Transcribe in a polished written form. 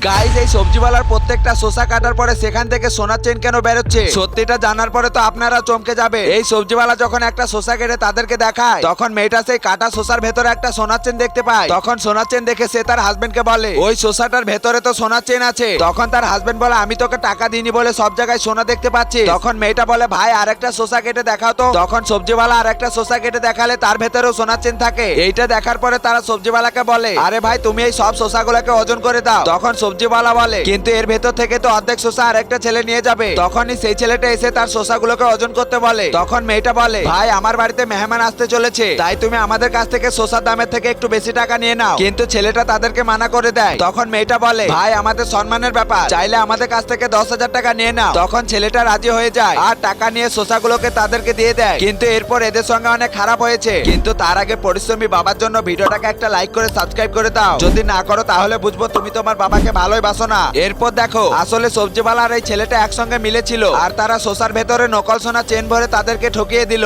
Guys এই সবজিওয়ালার প্রত্যেকটা শসা কাটার পরে সেখান থেকে সোনার চেন কেন বেরোচ্ছে সত্যিটা জানার পরে তো আপনারা চমকে যাবে। এই সবজিওয়ালা যখন একটা শসা কেটে তাদেরকে দেখায় তখন মেয়েটা সেই কাটা শসার ভেতরে একটা সোনার চেন দেখতে পায়। তখন সোনার চেন দেখে সে তার হাজবেন্ডকে বলে ওই শসাটার ভেতরে তো সোনার চেন আছে। তখন তার হাজবেন্ড বলে আমি তোকে টাকা দিইনি বলে সব জায়গায় সোনা দেখতে পাচ্ছি। তখন মেয়েটা বলে ভাই আরেকটা শসা কেটে দেখাও তো। তখন সবজিওয়ালা আরেকটা শসা কেটে দেখালে তার ভেতরেও সোনার চেন থাকে। এইটা দেখার পরে তারা সবজিওয়ালাকে বলে আরে ভাই তুমি এই সব শসাগুলোকে ওজন করে দাও। তখন সবজিওয়ালা বলে কিন্তু এর ভেতর থেকে তো অর্ধেক শসা আরেকটা ছেলে নিয়ে যাবে। তখনই সেই ছেলেটা এসে তার শসাগুলোকে ওজন করতে বলে। তখন মেয়েটা বলে ভাই আমার বাড়িতে মেহমান আসতে চলেছে তাই তুমি আমাদের কাছ থেকে শসার দামের থেকে একটু বেশি টাকা নিয়ে নাও। কিন্তু ছেলেটা তাদেরকে মানা করে দেয়। তখন মেয়েটা বলে ভাই আমাদের সম্মানের ব্যাপার, চাইলে আমাদের কাছ থেকে 10,000 টাকা নিয়ে নাও। তখন ছেলেটা রাজি হয়ে যায় আর টাকা নিয়ে শসাগুলোকে তাদেরকে দিয়ে দেয়। কিন্তু এরপর এদের সঙ্গে অনেক খারাপ হয়েছে। কিন্তু তার আগে পরিশ্রমী বাবার জন্য ভিডিওটাকে একটা লাইক করে সাবস্ক্রাইব করে দাও। যদি না করো তাহলে বুঝবো তুমি তোমার বাবাকে ভালোই বাসো না। এরপর দেখো আসলে সবজিওয়ালা আর এই ছেলেটা একসঙ্গে মিলেছিল আর তারা শসার ভেতরে নকল সোনা চেন ভরে তাদেরকে ঠকিয়ে দিল।